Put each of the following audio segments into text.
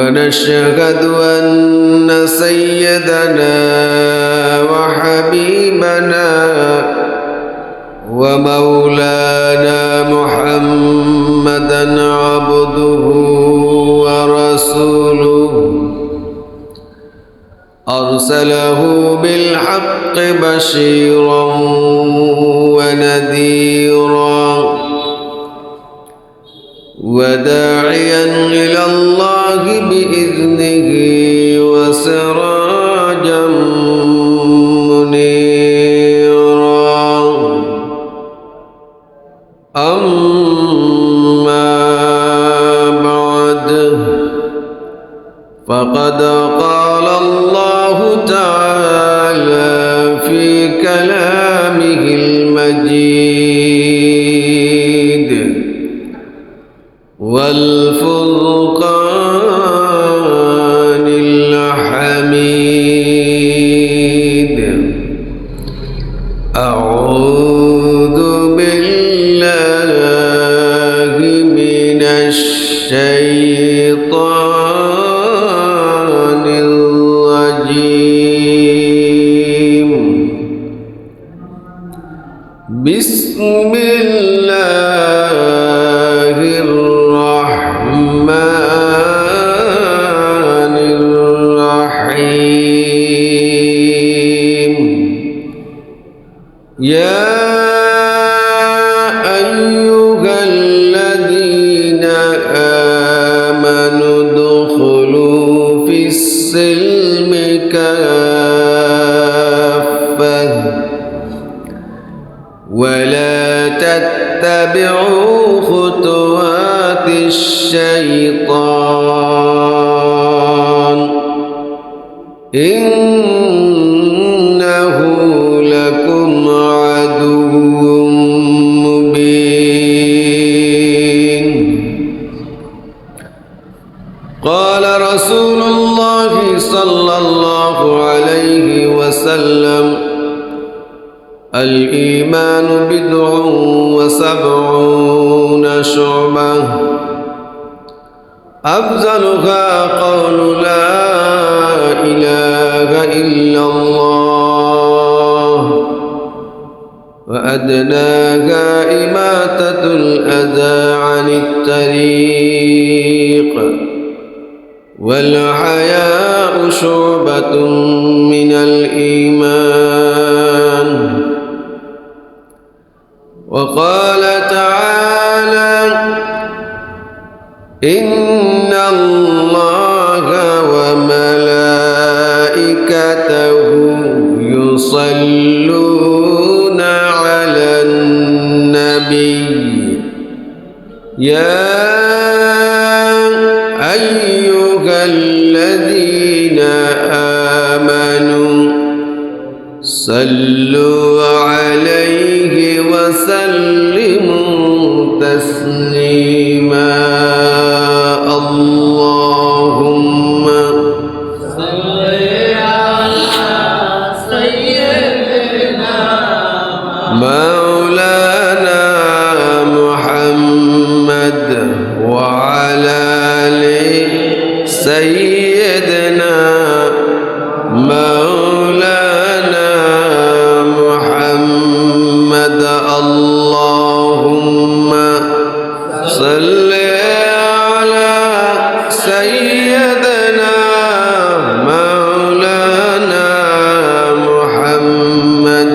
ونشهد أن سيدنا وحبيبنا ومولانا محمدا عبده ورسوله أرسله بالحق بشيرا ونذيرا وداعيا إلى الله بإذنه وسراجا منيرا أما بعد فقد قال الله تعالى في كلامه المجيد والفرقان الحميد أعوذ بالله من الشيطان الرجيم بسم الله الرحمن الرحيم يا أيها الذين آمنوا ادخلوا في السلم كافة ولا تتبعوا خطوات الشيطان إنه لكم عدو مبين قال رسول الله صلى الله عليه وسلم الإيمان بضع وسبعون شعبة أفضلها قول لا إله إلا الله وأدناها إماتة الأذى عن الطريق والحياء شعبة من الإيمان وقال تعالى إن الله وملائكته يصلون على النبي يا أيها الذين آمنوا صلوا عليه وسلموا تسليما اللهم صل على سيدنا مولانا محمد وعلى آل سيدنا مولانا محمد اللهم صل على سيدنا مولانا محمد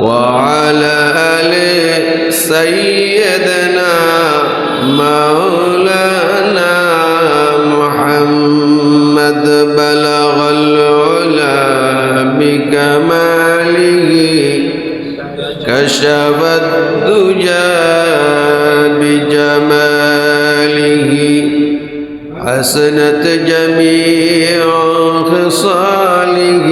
وعلى آل سيدنا مولانا محمد بلغ العلا بكماله كشف الدجى بجماله حسنت جميع خصاله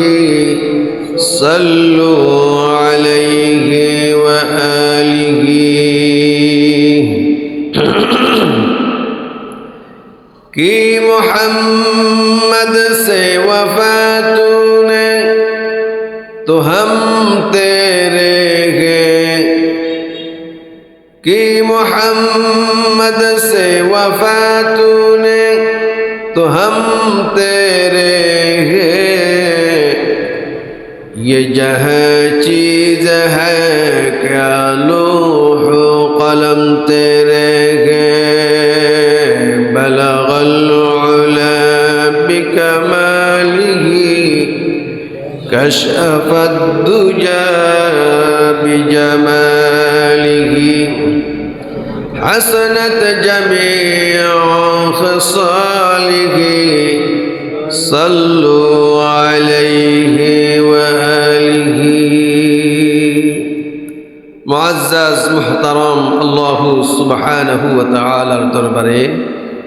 صلوا عليه وآله कि मोहम्मद से वफा तूने तो हम तेरे हैं कि मोहम्मद से वफा तूने तो हम तेरे हैं, ये जह चीज है क्या लौह कलम तेरे हैं, बलगल उला बिकमालिही कशफद दुजा बिजमालिही, हसनत जमीअ खसालिही, सल्लु अलैहि व आलिही। मुअज़्ज़ज़ मुहतरम আল্লাহু সুবহানাহু ওয়া তাআলার দরবারে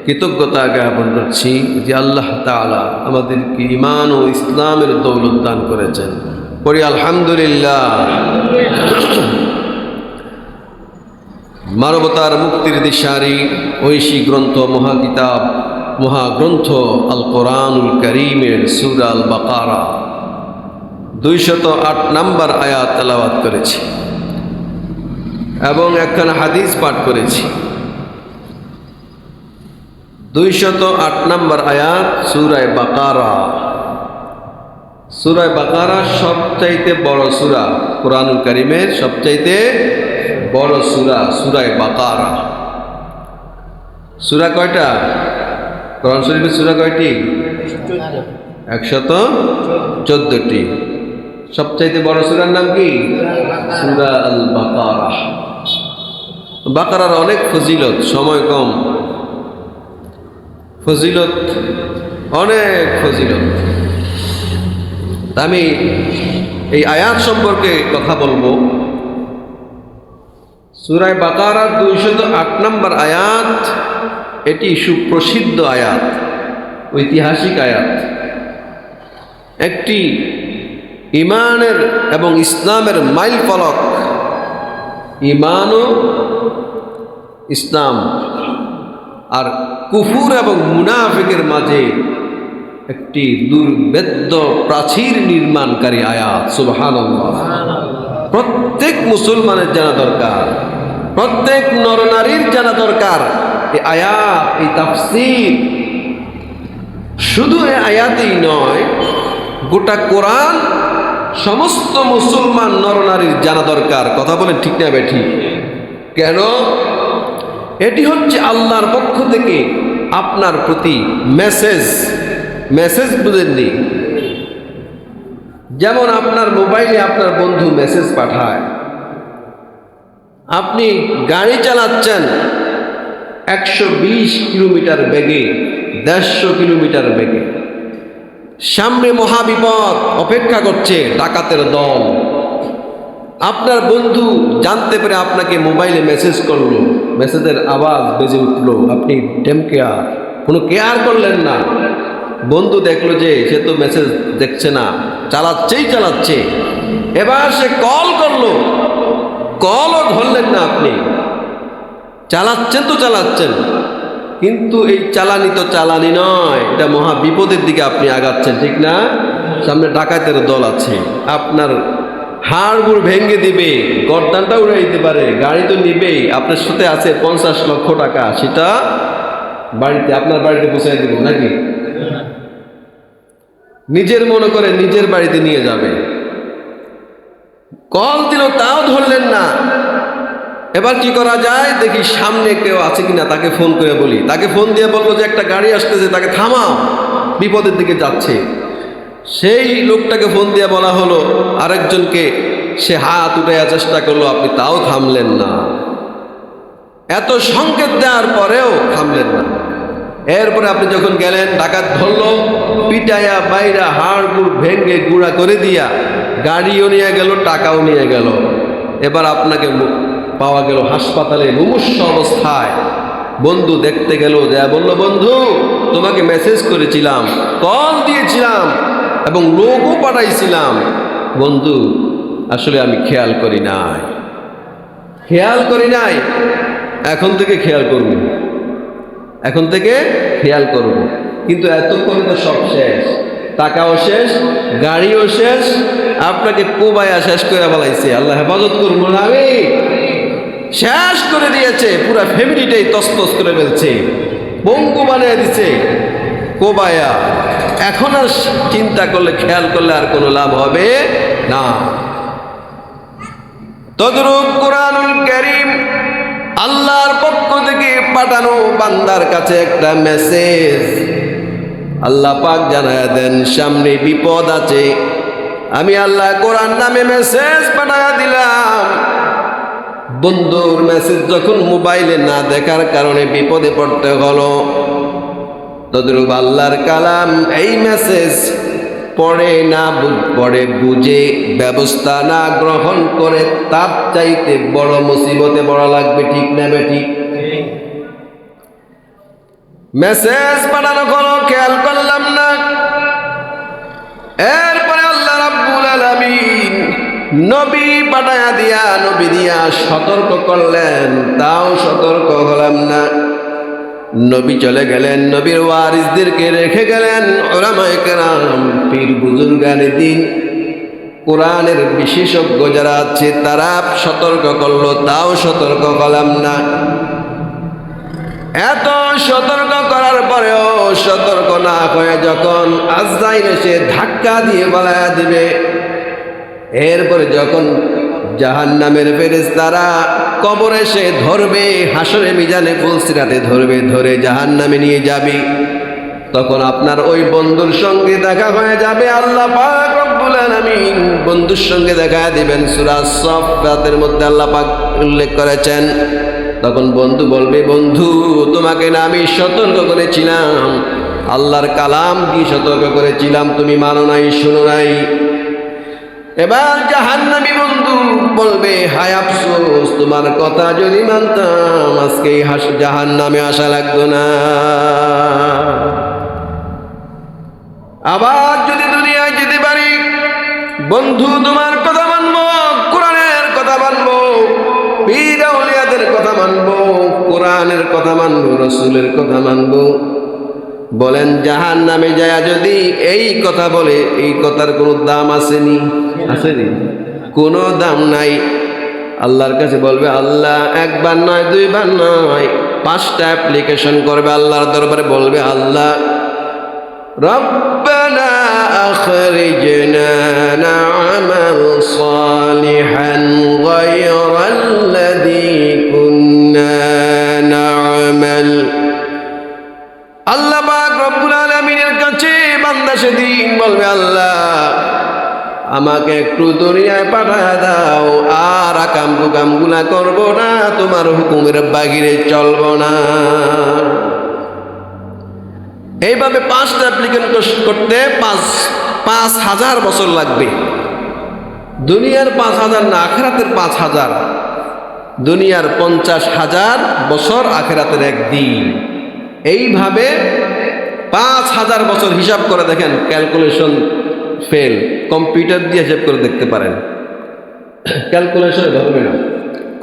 কৃতজ্ঞতা জ্ঞাপন করছি যে আল্লাহ তাআলা আমাদেরকে ঈমান ও ইসলামের দৌলত দান করেছেন। পড়ি আলহামদুলিল্লাহ। মানবতার মুক্তির দিশারি ঐশী গ্রন্থ মহাকিতাব মহাগ্রন্থ আল কোরআনুল কারীমের সূরা আল বাকারা 208 নম্বর আয়াত তেলাওয়াত করেছি এবং একখানা হাদিস পাঠ করেছি। 208 নম্বর আয়াত সূরা বাকারা। সূরা বাকারা সবচাইতে বড় সূরা, কোরআনুল কারীমের সবচাইতে বড় সূরা সূরা বাকারা। সূরা কয়টা? কোরআন শরীফের সূরা কয়টি? 114টি। সবচাইতে বড় সূরার নাম কি? সূরা আল বাকারা। বাকারার অনেক ফজিলত, সময় কম, ফজিলত অনেক ফজিলত। আমি এই আয়াত সম্পর্কে কথা বলবো। সূরা বাকারার 208 নম্বর আয়াত, এটি সুপ্রসিদ্ধ আয়াত, ঐতিহাসিক আয়াত। একটি ঈমানের এবং ইসলামের মাইল ফলক। ঈমান ও ইসলাম আর কুফর এবং মুনাফিকের মাঝে একটি দুর্ভেদ্য প্রাচীর নির্মাণকারী আয়াত। সুবহানাল্লাহ। প্রত্যেক মুসলমানের জানা দরকার, প্রত্যেক নরনারীর জানা দরকার এই আয়াত, এই তাফসীর। শুধু এই আয়াতেই নয়, গোটা কোরআন সমস্ত মুসলমান নরনারীর জানা দরকার। কথা বলেন ঠিক না বেঠিক? কেন? এটি হচ্ছে আল্লাহর পক্ষ থেকে আপনার প্রতি মেসেজ। মেসেজ বুঝেননি? যেমন আপনার মোবাইলে আপনার বন্ধু মেসেজ পাঠায়, আপনি গাড়ি চালাচ্ছেন 120 কিলোমিটার বেগে, 150 কিলোমিটার বেগে, সামনে মহাবিপদ অপেক্ষা করছে, ডাকাতের দল। আপনার বন্ধু জানতে পেরে আপনাকে মোবাইলে মেসেজ করলো, মেসেজের আওয়াজ বেজে উঠলো, আপনি কোনো কেয়ার করলেন না। বন্ধু দেখলো যে সে তো মেসেজ দেখছে না, চালাচ্ছে। এবার সে কল করলো, কলও ধরলেন না আপনি। চালাচ্ছেন, কিন্তু এই চালানি তো চালানি নয়, এটা মহা বিপদের দিকে আপনি আগাচ্ছেন, ঠিক না? সামনে ডাকাতের দল আছে, আপনার হাড়গুড় ভেঙে দিবে, গর্দানটা উড়ে দিতে পারে, গাড়ি তো নিবেই। আপনার সাথে আছে 50 লক্ষ টাকা, সেটা বাড়িতে, আপনার বাড়িতে পৌঁছায় দিব নাকি? নিজের মনে করে নিজের বাড়িতে নিয়ে যাবে। কল দিল, তাও ধরলেন না। এবার কি করা যায় দেখি, সামনে কেউ আছে কিনা তাকে ফোন করে বলি। তাকে ফোন দিয়ে বলবো যে একটা গাড়ি আসতেছে, তাকে থামাও, বিপদের দিকে যাচ্ছে। সেই লোকটাকে ফোন দিয়ে বলা হলো, আরেকজনকে সে হাত উঠাইয়া চেষ্টা করলো, আপনি তাও থামলেন না। এত সংকেত দেওয়ার পরেও থামলেন না। এরপরে আপনি যখন গেলেন, ডাকাত ধরলো, পিটাইয়া বাইরা হাড় গুড় ভেঙে গুঁড়া করে দিয়া গাড়িও নিয়ে গেল, টাকাও নিয়ে গেল। এবার আপনাকে পাওয়া গেল হাসপাতালে মুমূর্ষু অবস্থায়। বন্ধু দেখতে গেল, যা বলল, বন্ধু তোমাকে মেসেজ করেছিলাম, কল দিয়েছিলাম এবং লোকও পাঠাইছিলাম, বন্ধু আসলে আমি খেয়াল করি নাই। এখন থেকে খেয়াল করব। কিন্তু এতক্ষণে তো সব শেষ, টাকাও শেষ, গাড়িও শেষ, আপনাকে কোবায়া শেষ করে বলাইছে। আল্লাহ হেফাজত করবো না, আমি শেষ করে দিয়েছে, পুরা ফ্যামিলিটাই তছনছ করে ফেলছে, পঙ্গু বানিয়ে দিচ্ছে। কোবায়া। এখন আর চিন্তা করলে, খেয়াল করলে আর কোনো লাভ হবে না। তদ্রূপ কুরআনুল কারীম আল্লাহর পক্ষ থেকে পাঠানো বান্দার কাছে একটা মেসেজ। আল্লাহ পাক জানায়া দেন সামনে বিপদ আছে। আমি আল্লাহ কোরআন নামে মেসেজ পাঠায়া দিলাম। বন্ধুর মেসেজ যখন মোবাইলে না দেখার কারণে বিপদে পড়তে হলো, তদ্রূপ আল্লাহর কালাম এই মেসেজ পড়ে না পড়ে বুঝে ব্যবস্থা না গ্রহণ করে তার চাইতে বড় মুসিবতে পড়া লাগবে। ঠিক না বেঠিক? মেসেজ পাঠানো হলো, খেয়াল করলাম না। এরপরে আল্লাহ রাব্বুল আলামিন নবী পাঠায়া নবী দিয়া সতর্ক করলেন, তাও সতর্ক হলাম না। নবী চলে গেলেন, নবীর ওয়ারিসদেরকে রেখে গেলেন। উলামায়ে কেরাম, পীর বুজুর্গানে দিন, কোরআনের বিশেষজ্ঞ যারা আছে তারা সতর্ক করলো, তাও সতর্ক হলাম না। এত সতর্ক করার পরেও সতর্ক না হয়ে যখন আজরাইল এসে ধাক্কা দিয়ে বালায়া দিবে, এরপরে যখন জাহান্নামের ফেরেশতারা কবরে এসে ধরবে, হাসরে মিজানে ফুলসিরাতে ধরবে, ধরে জাহান্নামে নিয়ে যাবে, তখন আপনার ওই বন্ধুর সঙ্গে দেখা হয়ে যাবে। আল্লাহ পাক রব্বুল আলামিন বন্ধুর সঙ্গে দেখা দিবেন। সূরা সাফফাতের মধ্যে আল্লাহ পাক উল্লেখ করেছেন। তখন বন্ধু বলবে, বন্ধু তোমাকে না আমি সতর্ক করেছিলাম, আল্লাহর কালাম কি সতর্ক করেছিলাম, তুমি মানো নাই, শুনো নাই। এবার জাহান্নামী বন্ধু বলবে, হায় আফসোস, তোমার কথা যদি মানতাম আজকে এই জাহান্নামে আসা লাগতো না। আবার যদি দুনিয়ায় যেতে পারি, বন্ধু তোমার কথা মানবো, কোরআনের কথা মানবো, পীর আউলিয়াদের কথা মানবো, কোরআনের কথা মানবো, রাসূলের কথা মানবো। বলেন জাহান্নামে যায় যদি এই কথা বলে, এই কথার কোনো দাম আসেনি? আসেনি? কোনো দাম নাই। আল্লাহর কাছে বলবে, আল্লাহ একবার নয়, দুইবার নয়, 5টা অ্যাপ্লিকেশন করবে আল্লাহর দরবারে। বলবে, আল্লাহ রব্বানা আখরিজনা না'মাল সালিহান গায়রাল্লাযী কুন্না না'মাল। আল্লাহ পাক রব্বুল আলামিনের কাছে বান্দা সেদিন বলবে, আল্লাহ আমাকে একটু দুনিয়ায় পাঠায় দাও, আর আকাম কুকামগুলা করবো না, তোমার হুকুমের বাহিরে চলবো না। এইভাবে 5টা অ্যাপ্লিকেশন করতে 5,000 বছর লাগবে। দুনিয়ার 5,000 না, আখিরাতের 5,000। দুনিয়ার 50,000 বছর, আখিরাতের একদিন। এইভাবে 5,000 বছর হিসাব করে দেখেন, ক্যালকুলেশন ফেল। কম্পিউটার দিয়ে হিসাব করে দেখতে পারেন, ক্যালকুলেশন ধরবে না,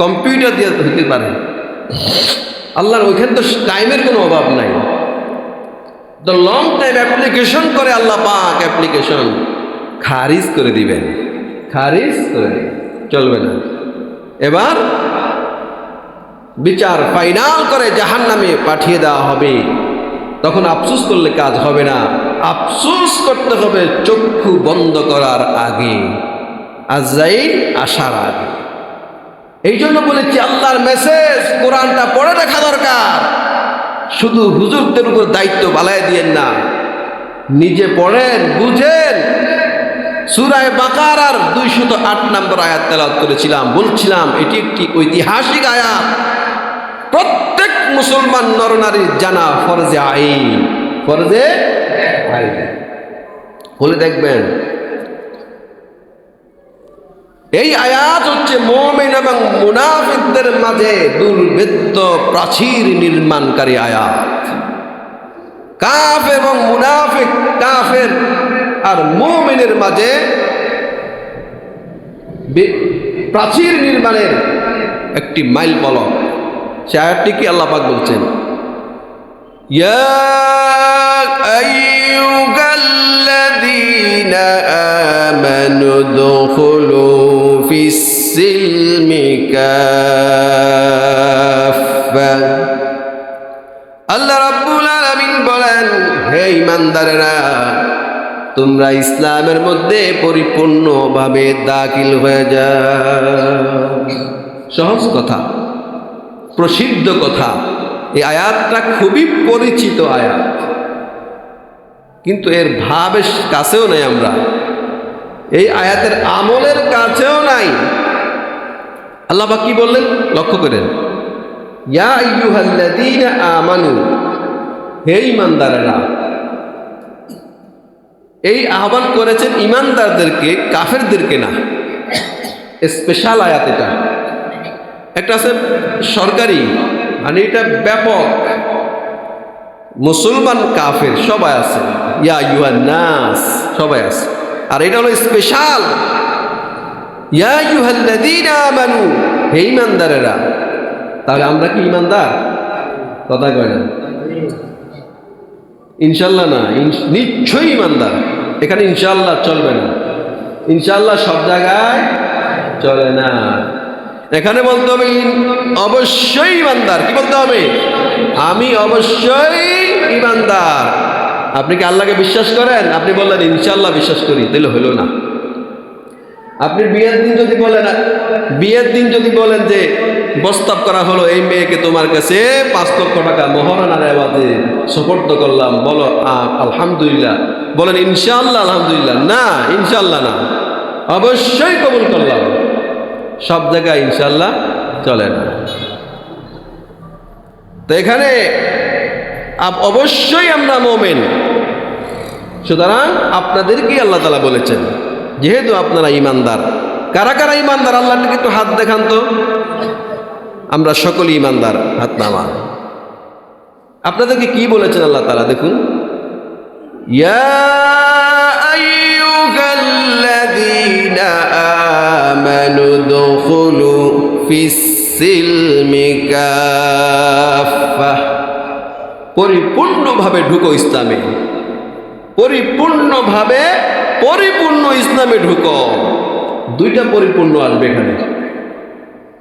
কম্পিউটার দিয়ে হতে পারে। আল্লাহর ওইখানে তো টাইমের কোনো অভাব নাই। তো লং টাইম অ্যাপ্লিকেশন করে আল্লাহ পাক অ্যাপ্লিকেশন খারিজ করে দিবেন, খারিজ করে দিবেন, চলবে না। এবার বিচার ফাইনাল করে জাহান্নামে পাঠিয়ে দেওয়া হবে। তখন আফসোস করলে কাজ হবে না, আফসোস করতে হবে চক্ষু বন্ধ করার আগে, আজরাইল আসার আগে। এই জন্য বলেছি আল্লাহর মেসেজ কোরআনটা পড়ে দেখা দরকার। শুধু হুজুরদের উপর দায়িত্ব বালায় দিয়েন না, নিজে পড়েন, বুঝেন। সূরা বাকারার 208 নম্বর আয়াত তেলাওয়াত করেছিলাম, বলছিলাম এটি একটি ঐতিহাসিক আয়াত। প্রত্যেক মুসলমান নরনারীর জানা ফরজে আইন, ফরজে আইন। বলে দেখবেন এই আয়াত হচ্ছে মুমিন এবং মুনাফিকদের মাঝে দুর্ভেদ্য প্রাচীর নির্মাণকারী আয়াত। কাফের এবং মুনাফিক, কাফের আর মুমিনের মাঝে প্রাচীর নির্মাণের একটি মাইল ফলক। সে আয়াতটি কি আল্লাহ পাক বলছেন, ইয়া আইয়ুহাল্লাযীনা আমানু দুখুলু ফিস-সিলমি কাফা। আল্লাহ রাব্বুল আলামিন বলেন, হে ইমানদারেরা, তোমরা ইসলামের মধ্যে পরিপূর্ণভাবে দাখিল হয়ে যাও। সহজ কথা, প্রসিদ্ধ কথা। এই আয়াতটা খুবই পরিচিত আয়াত, কিন্তু এর ভাবের কাছেও নাই আমরা, এই আয়াতের আমলের কাছেও নাই। আল্লাহ পাক কি বললেন লক্ষ্য করেন, ইয়া আইয়ুহাল্লাযীনা আমানু, হে ঈমানদারেরা। এই আহ্বান করেছেন ঈমানদারদেরকে, কাফেরদেরকে না। স্পেশাল আয়াত এটা। একটা আছে সরকারি, মানে এটা ব্যাপক, মুসলমান কাফের সবাই আছে, ইয়া আইয়ুহান নাস সবাই আছে। আর এটা হলো স্পেশাল, ইয়া আইয়ুহাল্লাযীনা আমানু, হে ঈমানদারেরা। তাহলে আমরা কি ঈমানদার? কথা কয় না, ইনশাল্লাহ না, নিশ্চয়ই ঈমানদার। এখানে ইনশাল্লাহ চলবে না, ইনশাল্লাহ সব জায়গায় চলে না। এখানে বলতে হবে অবশ্যই ঈমানদার। কি বলতে হবে? আমি অবশ্যই ঈমানদার। আপনি কি আল্লাহকে বিশ্বাস করেন? আপনি বললেন ইনশাল্লাহ বিশ্বাস করি, তাহলে হলো না। আপনি বিয়ের দিন যদি বলেন যে প্রস্তাব করা হলো, এই মেয়েকে তোমার কাছে 5 লক্ষ টাকা মহারণার এবাদে সুপর্দ করলাম, বলো আলহামদুলিল্লাহ, বলেন ইনশাআল্লাহ আলহামদুলিল্লাহ। না, ইনশাআল্লাহ না, অবশ্যই কবুল করলাম। সব জায়গায় ইনশাআল্লাহ চলে না। তো এখানে অবশ্যই আমরা মুমিন, সুতরাং আপনাদেরকেই আল্লাহ তাআলা বলেছেন যেহেতু আপনারা ঈমানদার। কারা কারা ঈমানদার আল্লাহকে একটু হাত দেখান তো। আমরা সকলেই ঈমানদার, হাত নামান। আপনাদেরকে কি বলেছেন আল্লাহ তাআলা দেখুন, ইয়া আইয়ুহাল্লাযীনা আমানু দুখুলু ফিস-সিলমি কাফা, পরিপূর্ণভাবে ঢুকো ইসলামে, পরিপূর্ণভাবে, পরিপূর্ণ ইসলামে ঢুকো। দুইটা পরিপূর্ণ আসবে এখানে,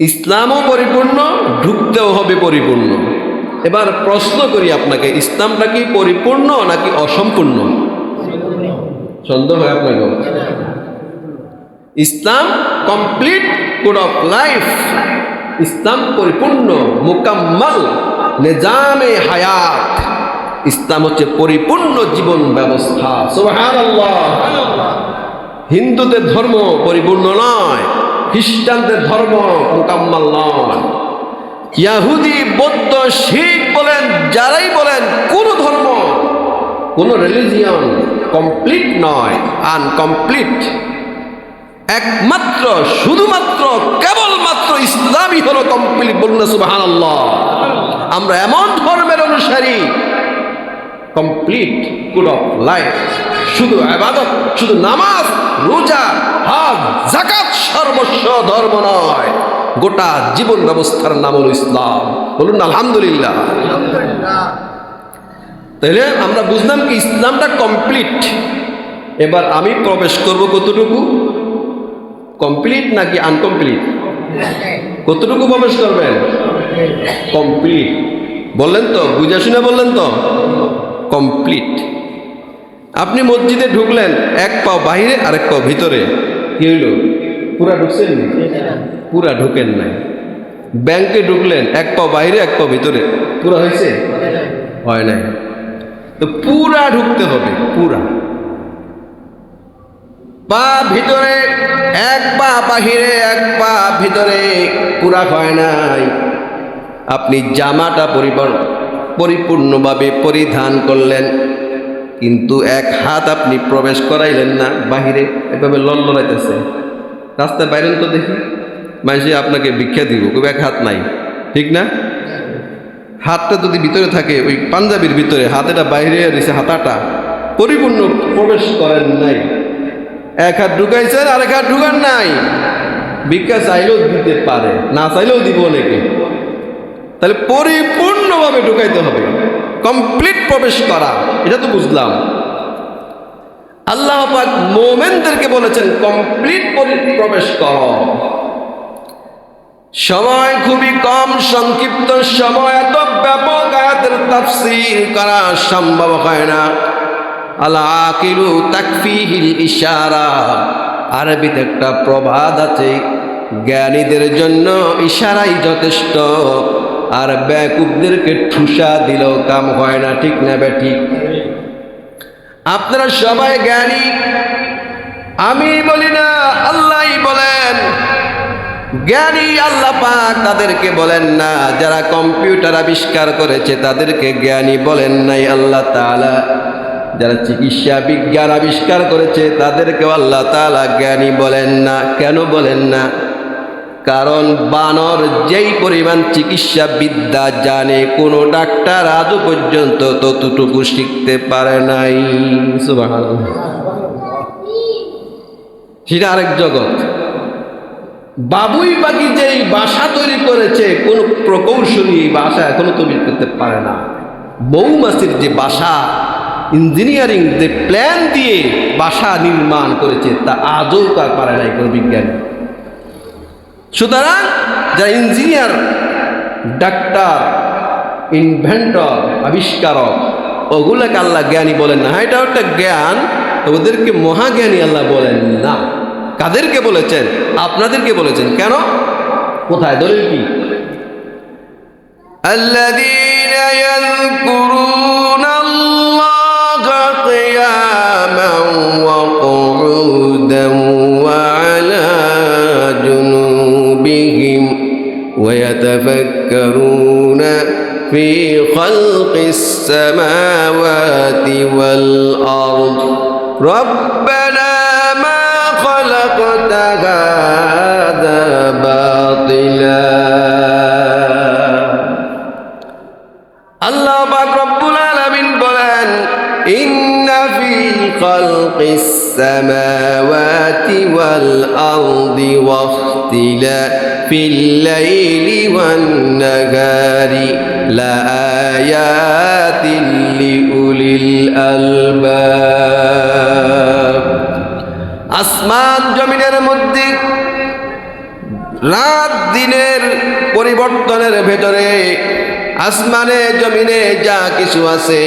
ইসলামও পরিপূর্ণ, ঢুকতেও হবে পরিপূর্ণ। এবার প্রশ্ন করি আপনাকে, ইসলামটা কি পরিপূর্ণ নাকি অসম্পূর্ণ? সন্দেহ হয় আপনাকে? ইসলাম কমপ্লিট কোড অফ লাইফ, ইসলাম পরিপূর্ণ, মুকাম্মাল নিজামে হায়াত। ইসলাম হচ্ছে পরিপূর্ণ জীবন ব্যবস্থা। সুবহানাল্লাহ। হিন্দুদের ধর্ম পরিপূর্ণ নয়, খ্রিস্টানদের ধর্ম মুকাম্মাল নয়, ইহুদি, বৌদ্ধ, শিখ বলেন, যারাই বলেন, কোন ধর্ম, কোন রিলিজিয়ন কমপ্লিট নয়, আনকমপ্লিট। একমাত্র, শুধুমাত্র, কেবলমাত্র ইসলামই হলো কমপ্লিট। বলুন না সুবহানাল্লাহ। আমরা এমন ধর্মের অনুসারী, কমপ্লিট কোড অফ লাইফ, শুধু ইবাদত, শুধু নামাজ, রোজা, হজ, যাকাত সর্বস্ব ধর্ম নয়, গোটা জীবন ব্যবস্থার নাম হলো ইসলাম। বলুন না আলহামদুলিল্লাহ। তাহলে আমরা বুঝলাম কি ইসলামটা কমপ্লিট। এবার আমি প্রবেশ করব কতটুকু, কমপ্লিট নাকি আনকমপ্লিট? কতটুকু প্রবেশ করবেন? কমপ্লিট। বললেন তো, বুঝা শুনে বললেন তো, কমপ্লিট। আপনি মসজিদে ঢুকলেন, এক পাও বাহিরে আরেক পাও ভিতরে, কি হইল? পুরা ঢুকছেন? পুরা ঢুকেন নাই। ব্যাংকে ঢুকলেন, এক পাও বাহিরে এক পাও ভিতরে, পুরা হয়েছে? হয় নাই। তো পুরা ঢুকতে হবে, পুরা। পা ভিতরে, এক পা বাহিরে এক পা ভিতরে, পুরা হয় নাই। আপনি জামাটা পরিপূর্ণভাবে পরিধান করলেন, কিন্তু এক হাত আপনি প্রবেশ করাইলেন না বাহিরে, এভাবে লড়াইতেছে। রাস্তায় বাইরেন তো দেখি, মানুষে আপনাকে ভিক্ষা দিব, খুব এক হাত নাই, ঠিক না? হাতটা যদি ভিতরে থাকে, ওই পাঞ্জাবির ভিতরে, হাতেটা বাইরে দিছে, হাতাটা পরিপূর্ণ প্রবেশ করেন নাই। এক হাত ঢুকাইছেন, আরেক হাত ঢুকান নাই। ভিক্ষা চাইলেও দিতে পারে, না চাইলেও দিব অনেকে। তাহলে পরিপূর্ণভাবে ঢুকাইতে হবে, কমপ্লিট প্রবেশ করা, এটা তো বুঝলাম। আল্লাহ পাক মুমিনদেরকে বলেছেন কমপ্লিট প্রবেশ কর। সময় খুবই কম, সংক্ষিপ্ত সময়, এত ব্যাপক আয়াতের তাফসীর করা সম্ভব হয় না। আল আকিলু তাকফিহিল ইশারা, আরবিতে একটা প্রবাদ আছে, জ্ঞানীদের জন্য ইশারাই যথেষ্ট, আর বেকুবদেরকে ঠুসা দিলেও কাম হয় না। ঠিক না বেঠিক? আপনারা সবাই জ্ঞানী, আমি বলি না, আল্লাহই বলেন জ্ঞানী। আল্লাহ পাক তাদেরকে বলেন না, যারা কম্পিউটার আবিষ্কার করেছে তাদেরকে জ্ঞানী বলেন নাই আল্লাহ তাআলা। যারা চিকিৎসা বিজ্ঞান আবিষ্কার করেছে তাদেরকেও আল্লাহ তাআলা জ্ঞানী বলেন না। কেন বলেন না? কারণ বানর যেই পরিমাণ চিকিৎসা বিদ্যা জানে, কোনো ডাক্তার আজও পর্যন্ত ততটুকু শিখতে পারে নাই। সুবহানাল্লাহ। সেটা আরেক জগৎ। বাবুই পাখি যেই বাসা তৈরি করেছে, কোন প্রকৌশলী এই বাসা এখনো তৈরি করতে পারে না। মৌমাছির যে বাসা, ইঞ্জিনিয়ারিং যে প্ল্যান দিয়ে বাসা নির্মাণ করেছে, তা আজও কার পারে নাই কোনো বিজ্ঞানী। সুতরাং যারা ইঞ্জিনিয়ার, ডাক্তার, ইনভেন্টর, আবিষ্কারক, ওগুলাকে আল্লাহ জ্ঞানী বলেন না। হ্যাঁ, এটা একটা জ্ঞান, ওদেরকে মহাজ্ঞানী আল্লাহ বলেন না। কাদেরকে বলেছেন? আপনাদেরকে বলেছেন। কেন? কোথায়? দলিল কি? আল্লাযীনা ইয়াযকুরুনাল্লাহা কিয়ামান ওয়া qu'ুদান ওয়া আলা জুনুবিহিম ওয়া ইয়াতাফাক্কারুনা ফি খালকিস সামাওয়াতি ওয়াল আরদ রব্বানা خلقت هذا باطلا। আল্লাহ পাক রব্বুল আলামিন বলেন, ইন্না ফি খালকিস সামাওয়াতি ওয়াল আরদি ওয়া ইখতিলাফিল লাইলি ওয়ান নাহারি লাআয়াতিন লিউলিল আলবাব। আসমান জমিনের মধ্যে রাত দিনের পরিবর্তনের ভেতরে, আসমানে জমিনে যা কিছু আছে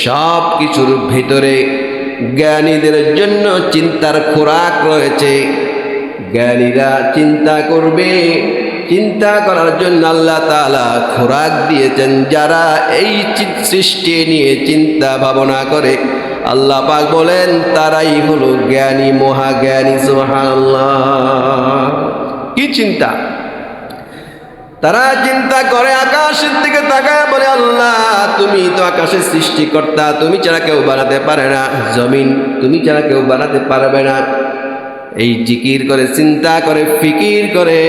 সব কিছুর ভেতরে জ্ঞানীদের জন্য চিন্তার খোরাক রয়েছে। জ্ঞানীরা চিন্তা করবে, চিন্তা করার জন্য আল্লাহ তাআলা খোরাক দিয়েছেন। যারা এই সৃষ্টি নিয়ে চিন্তা ভাবনা করে, আল্লাহ পাক বলেন তারাই হলো জ্ঞানী, মহাজ্ঞানী। সুবহানাল্লাহ। কি চিন্তা? তারা চিন্তা করে, আকাশের দিকে তাকায় বলে, আল্লাহ তুমি তো আকাশের সৃষ্টিকর্তা, তুমি ছাড়া কেউ বানাতে পারে না। জমিন তুমি ছাড়া কেউ বানাতে পারবে না। এই জিকির করে, চিন্তা করে, ফিকির করে,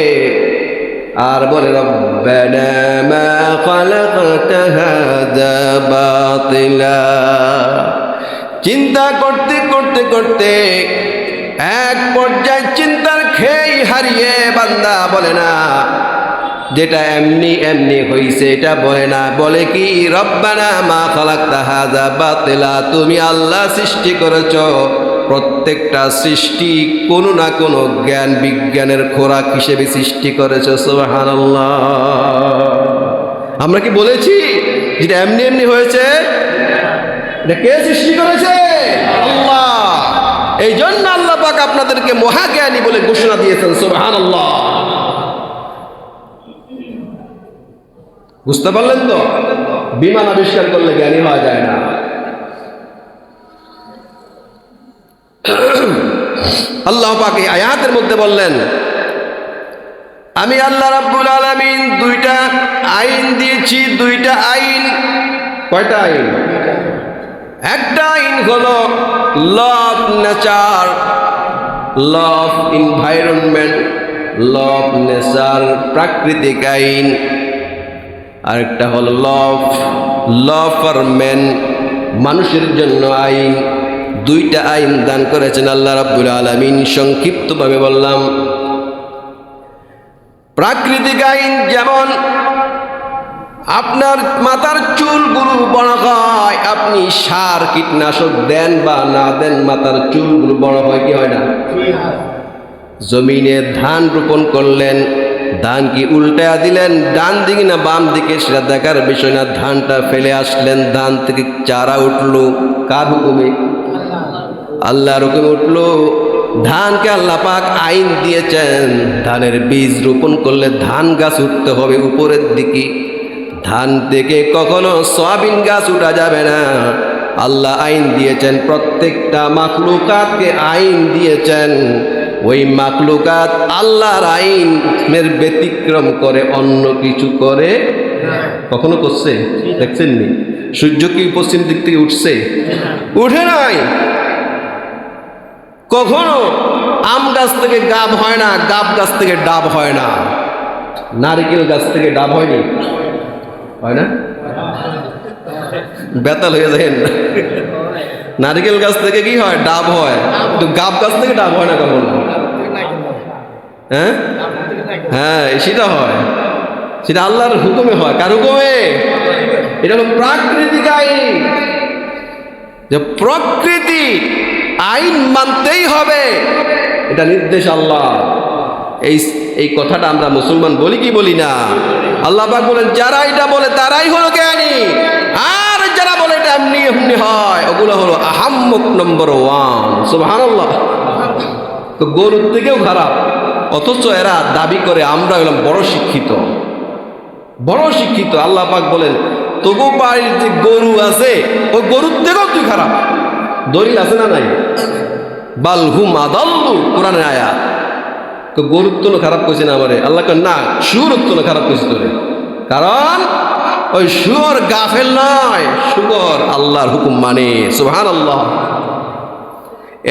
আর বলে রব্বানা মা খালাকতা হাযা বাতিলা। চিন্তা করতে করতে করতে এক পর্যায়ে চিন্তার খেই হারিয়ে বান্দা বলে না, যেটা এমনি এমনি হইছে এটা বলে না, বলে কি রব্বানা মা খালাকতা হাযা বাতিলা। তুমি আল্লাহ সৃষ্টি করেছ, প্রত্যেকটা সৃষ্টি কোনো না কোনো জ্ঞান বিজ্ঞানের খোরাক হিসেবে সৃষ্টি করেছ। সুবহানাল্লাহ। আমরা কি বলেছি যেটা এমনি এমনি হয়েছে? এটা কে সৃষ্টি করেছে? আল্লাহ। এই জন্য আল্লাহ পাক আপনাদেরকে মহাজ্ঞানী বলে ঘোষণা দিয়েছেন। সুবহানাল্লাহ। বুঝতে পারলেন তো? বিমান আবিষ্কার করলে জ্ঞানী হওয়া যায় না। আল্লাহ পাক এই আয়াতের মধ্যে বললেন, আমি আল্লাহ রাব্বুল আলামিন দুইটা আইন দিয়েছি। দুইটা আইন। কয়টা আইন? একটা আইন হলো law of nature, law of environment, law of nature, প্রাকৃতিক আইন। আরেকটা হলো ল ফর ম্যান, মানুষের জন্য আইন। দুইটা আইন দান করেছেন আল্লাহ রাব্বুল আলামিন। সংক্ষিপ্তভাবে বললাম, প্রাকৃতিক আইন যেমন আপনার মাথার চুলগুলো বড় হয়, আপনি সার কীটনাশক দেন বা না দেন, মাথার চুলগুলো বড় হয় কি হয় না? জমিনে ধান রোপণ করলেন, ধান কি উল্টায়া দিলেন ডান দিকে না বাম দিকে সেটা দেখার বিষয় না, ধানটা ফেলে আসলেন, ধান থেকে চারা উঠলো কার হুকুমে? আল্লাহর হুকুমে উঠলো। ধানকে আল্লাহ পাক আইন দিয়েছেন, ধানের বীজ রোপণ করলে ধান গাছ উঠতে হবে উপরের দিকে, ধান থেকে কখনো সয়াবিন গাছ উঠা যাবে না। আল্লাহ আইন দিয়েছেন, প্রত্যেকটা মাখলুকাতকে আইন দিয়েছেন। ওই মাখলুকাত আল্লাহর আইনের ব্যতিক্রম করে অন্য কিছু করে কখনো করছে? দেখছেন নি? সূর্য কি পশ্চিম দিক থেকে উঠছে? উঠে নাই। কখনো আম গাছ থেকে গাব হয় না, গাব গাছ থেকে ডাব হয় না, নারকেল গাছ থেকে ডাব হয়নি, হয় না? বেতাল হয়ে যায় না। নারকেল গাছ থেকে কি হয়? ডাব হয়, কিন্তু গাব গাছ থেকে ডাব হয় না কখনো। হ্যাঁ হ্যাঁ, সেটা হয়, সেটা আল্লাহর হুকুমে হয়। কার হুকুমে? এটা হলো প্রাকৃতিক আইন, যে প্রকৃতি আইন মানতেই হবে, এটা নির্দেশ আল্লাহ। এই কথাটা আমরা মুসলমান বলি কি বলি না? আল্লাহ পাক বলেন যারা এটা বলে তারাই হলো জ্ঞানী, আর যারা বলে এটা এমনি এমনি হয় ওগুলো হলো আহাম্মক নম্বর 1। সুবহানাল্লাহ। তো গরুর থেকেও খারাপ, অথচ এরা দাবি করে আমরা হলাম বড় শিক্ষিত, বড় শিক্ষিত। আল্লাহ পাক বলেন তবু বাড়ির যে গরু আছে ওই গরুর থেকেও তুই খারাপ। দলিল আছে না নাই? বাল হুম আদাল্লু, কোরআনের আয়াত। তো গরুর তো খারাপ কইছে না আমারে, আল্লাহ কয় না, শুয়োর তো খারাপ কইছে তোরে, কারণ ওই শুয়োর গাফেল নয়, শুয়োর আল্লাহর হুকুম মানে। সুবহানাল্লাহ।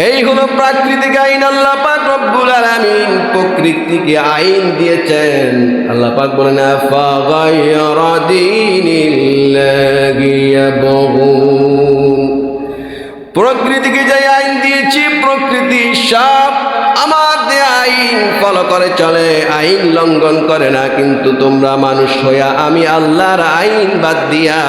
এই হলো প্রাকৃতিক আইন। আল্লাহ পাক রব্বুল আলামিন প্রকৃতিকে আইন দিয়েছেন। আল্লাহ পাক বলেন ফাগায়রা দীনিল্লাহি ইয়াবগুন, প্রকৃতিকে যে আইন দিয়েছি প্রকৃতি সব আমার দেয়া আইন ফলো করে চলে, আইন লঙ্ঘন করে না। কিন্তু তোমরা মানুষ হইয়া আমি আল্লাহর আইন বাদ দিয়া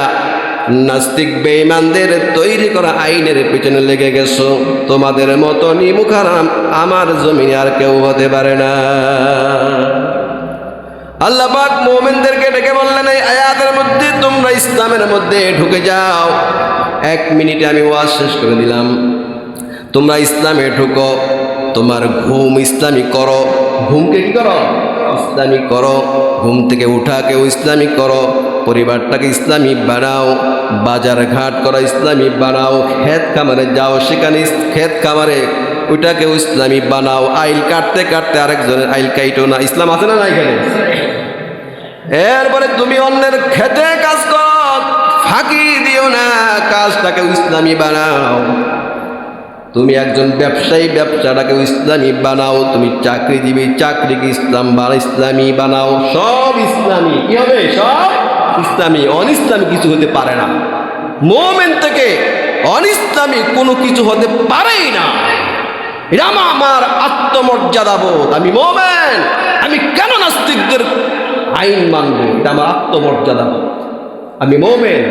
নাস্তিক বেঈমানদের তৈরি করা আইনের পিছনে লেগে গেছো। তোমাদের মতো নিমুখারাম আমার জমিনে আর কেউ হতে পারে না। আল্লাহ পাক মুমিনদেরকে ডেকে বললেন এই আয়াতের মধ্যে তোমরা ইসলামের মধ্যে ঢুকে যাও। 1 মিনিটে আমি ওয়াজ শেষ করে দিলাম। তোমরা ইসলামে ঢুকো, তোমার ঘুম ইসলামিক করো, ঘুমকে কি করো? ইসলামিক করো। ঘুম থেকে উঠাকেও ইসলামিক করো, পরিবারটাকে ইসলামিক বানাও, বাজার ঘাট করা ইসলামিক বানাও, ক্ষেত খামারে যাও সেখানে ক্ষেত খামারে ওইটাকেও ইসলামিক বানাও। আইল কাটতে কাটতে আরেকজনের আইল কাইটো না, ইসলাম আছে না না এখানে? এরপরে তুমি অন্যের খেতে কাজ করো, ফাঁকি দিও না, কাজটাকেও ইসলামী বানাও। তুমি একজন ব্যবসায়ী, ব্যবসাটাকেও ইসলামী বানাও। তুমি চাকরিজীবী, চাকরিকে ইসলামী বানাও। সব ইসলামী কি হবে? সব ইসলামী। অনিসলামী কিছু হতে পারে না। মুমিন থেকে অনিসলামী কোনো কিছু হতে পারেই না। এটা আমার আত্মমর্যাদা বোধ। আমি মুমিন, আমি কেন নাস্তিকদের আইন মানবো? এটা আমার আত্মমর্যাদা বোধ। আমি মুমিন,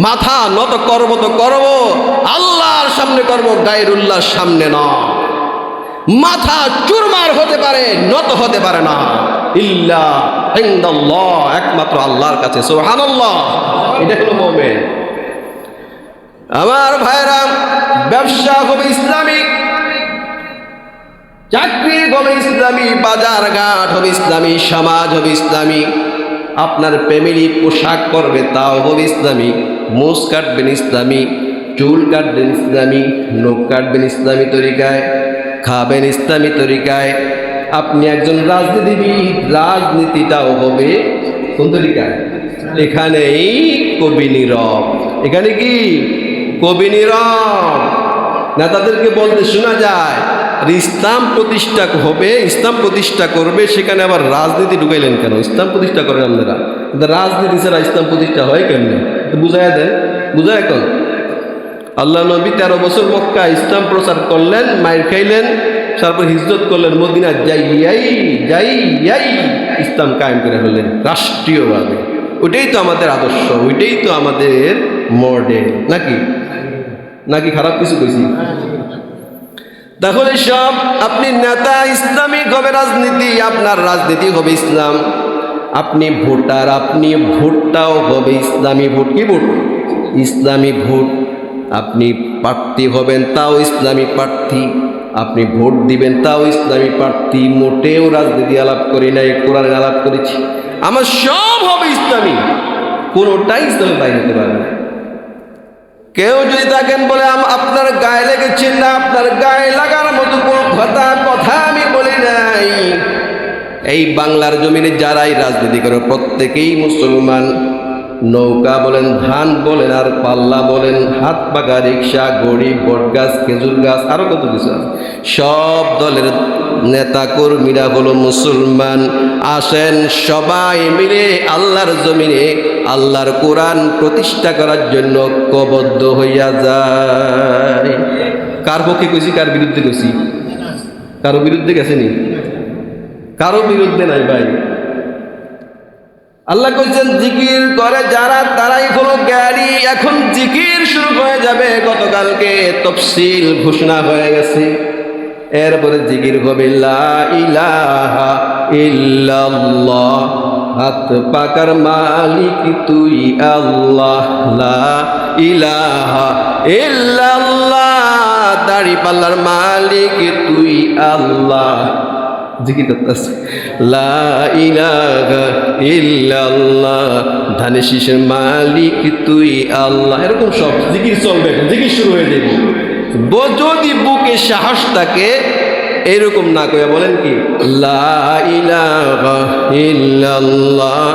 মাথা নত করব তো করব আল্লাহর সামনে করব, গায়রুল্লাহর সামনে না। মাথা চুরমার হতে পারে, নত হতে পারে না। ইল্লা ইনদাল্লাহ, একমাত্র আল্লাহর কাছে। সুবহানাল্লাহ। এটা হলো মুমিন। আমার ভাইরা, ব্যবসা হবে ইসলামিক, চাকরি হবে ইসলামী, বাজার ঘাট হবে ইসলামী, সমাজ হবে ইসলামী, আপনার ফ্যামিলি পোশাক করবে তাও হবে ইসলামী, মুছ কাটবেন ইসলামী, চুল কাটবেন ইসলামী, নখ কাটবেন ইসলামী তরিকায়, খাবেন ইসলামী তরিকায়। আপনি একজন রাজনীতিবিদ, রাজনীতিটাও হবে কোন তরিকায়? এখানেই কবি নীরব। এখানে কি কবি নীরব? নেতাদেরকে বলতে শোনা যায় ইসলাম প্রতিষ্ঠা হবে, ইসলাম প্রতিষ্ঠা করবে, সেখানে আবার রাজনীতি ঢুকাইলেন কেন? ইসলাম প্রতিষ্ঠা করেন আপনারা, কিন্তু রাজনীতি ছাড়া ইসলাম প্রতিষ্ঠা হয় কেমনে? বুঝাইয়া দেন, বুঝায় এখন। আল্লাহ নবী 13 বছর মক্কা ইসলাম প্রচার করলেন, মাইর খাইলেন, তারপর হিজরত করলেন, মদিনা যাই ইসলাম কায়েম করে ফেললেন রাষ্ট্রীয়ভাবে। ওইটাই তো আমাদের আদর্শ, ওইটাই তো আমাদের মডেল। নাকি নাকি খারাপ কিছু কইছি? তাহলে সব আপনি নেতা ইসলামিক হবে রাজনীতি, আপনার রাজনীতি হবে ইসলাম। আপনি ভোটার, আপনি ভোটটাও হবে ইসলামী ভোট। কি ভোট? ইসলামী ভোট। আপনি প্রার্থী হবেন, তাও ইসলামী প্রার্থী। আপনি ভোট দিবেন, তাও ইসলামী প্রার্থী। মোটেও রাজনীতি আলাপ করি নাই, কোরআনের আলাপ করেছি। আমার সব হবে ইসলামী, কোনোটাই ইসলামের বাইরে হতে পারবে না। কেউ যদি থাকেন বলে আপনার গায়ে লেগেছেন না, আপনার গায়ে লাগার মতো কোনো কথা আমি বলি নাই। এই বাংলার জমিনে যারাই রাজনীতি করে প্রত্যেকেই মুসলমান। নৌকা বলেন, ধান বলেন, আর পাল্লা বলেন, হাত পাকা রিক্সা, গড়ি, বটগাছ, খেজুর গাছ, আরো কত কিছু আছে, সব দলের নেতা কর্মীরা হলো মুসলমান। আসেন সবাই মিলে আল্লাহর জমিনে আল্লাহর কোরআন প্রতিষ্ঠা করার জন্য ঐক্যবদ্ধ হইয়া যায়। কার পক্ষে কইছি, কার বিরুদ্ধে কইছি? কারো বিরুদ্ধে গেছেনি? কারো বিরুদ্ধে নাই ভাই। আল্লাহ কইছেন জিকির করে যারা তারাই হলো জ্ঞানী। এখন জিকির শুরু হয়ে যাবে। গতকালকে তফসিল ঘোষণা হয়ে গেছে। এরপরে জিকির হবে লা ইলাহা ইল্লাল্লাহ, হাত পাকার মালিক তুই আল্লাহ, লা ইলাহা ইল্লাল্লাহ, দাড়ি পাল্লার মালিক তুই আল্লাহ। জিকির করতেছে লা ইলাহা ইল্লাল্লাহ, ধানের শীষের মালিক তুই আল্লাহ। এরকম সব জিকির চলবে। জিকির শুরু হয়ে যাবে। যদি বুকে সাহস থাকে এরকম না কইয়া বলেন কি লা ইলাহা ইল্লাল্লাহ,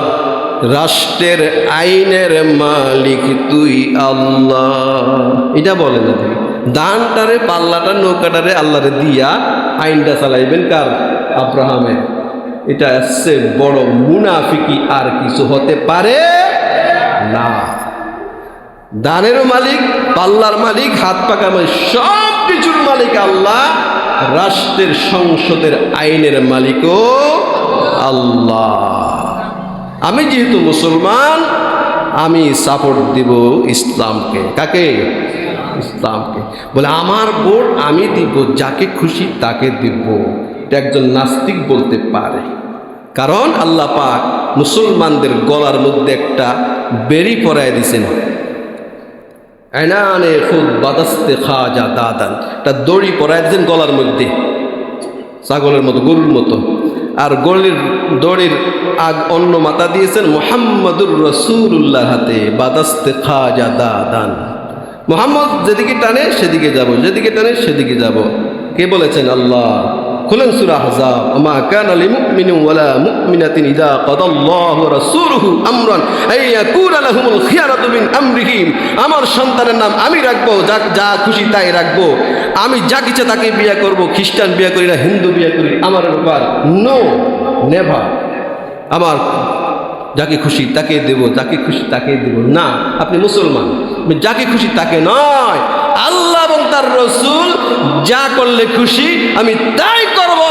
রাষ্ট্রের আইনের মালিক তুই আল্লাহ, এটা বলেন না। দানটারে, পাল্লাটা, নৌকাটারে আল্লাহরে দিয়া আইনটা চালাইবেন কার? আব্রাহামের। এটা এসে বড় মুনাফিকি আর কিছু হতে পারে না। দানেরও মালিক, পাল্লার মালিক, হাত পাকা মালিক, সব কিছুর মালিক আল্লাহ। রাষ্ট্রের সংসদের আইনের মালিকও আল্লাহ। আমি যেহেতু মুসলমান, আমি সাপোর্ট দিব ইসলামকে। কাকে? ইসলামকে। বলে আমার ভোট আমি দিব, যাকে খুশি তাকে দিব। এটা একজন নাস্তিক বলতে পারে, কারণ আল্লাহ পাক মুসলমানদের গলার মধ্যে একটা বেড়ি পরায় দিয়েছেন। আইনানে খুদ বাদাস্তে খাজা দাদান, একটা দড়ি পরায় দিয়েছেন গলার মধ্যে, ছাগলের মতো, গরুর মতো। আর দড়ির অন্য মাথা দিয়েছেন মুহাম্মাদুর রাসূলুল্লাহর হাতে, বাদাস্তে খাজা দাদান। মুহাম্মদ যেদিকে টানে সেদিকে যাব, যেদিকে টানে সেদিকে যাব। কে বলেছেন? আল্লাহ। খুলেন সূরা আহজাব, ওমা কানা লিমুমিনিন ওয়ালা মুমিনাতিন ইযা কাদাল্লাহু ওয়া রাসূলুহু আমরান আইয়াকুনা লাহুমুল খিয়ারাতু মিন আমরিহিম। আমার সন্তানের নাম আমি রাখবো, যা খুশি তাই রাখবো। আমি যা ইচ্ছা তাকে বিয়ে করব। খ্রিস্টান বিয়ে করি না, হিন্দু বিয়ে করি, আমার ব্যাপার। No, never. আমার যাকে খুশি তাকে দেব, যাকে খুশি তাকে দেব না। আপনি মুসলমান, যাকে খুশি তাকে নয়। আল্লাহ এবং তার রাসূল যা করলে খুশি আমি তাই করব,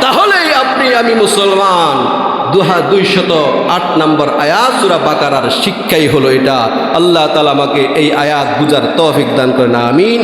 তাহলেই আপনি আমি মুসলমান। 208 নম্বর আয়াত সূরা বাকারার শিক্ষাই হলো এটা। আল্লাহ তাআলা আমাকে এই আয়াত বুঝার তৌফিক দান করেন, আমিন।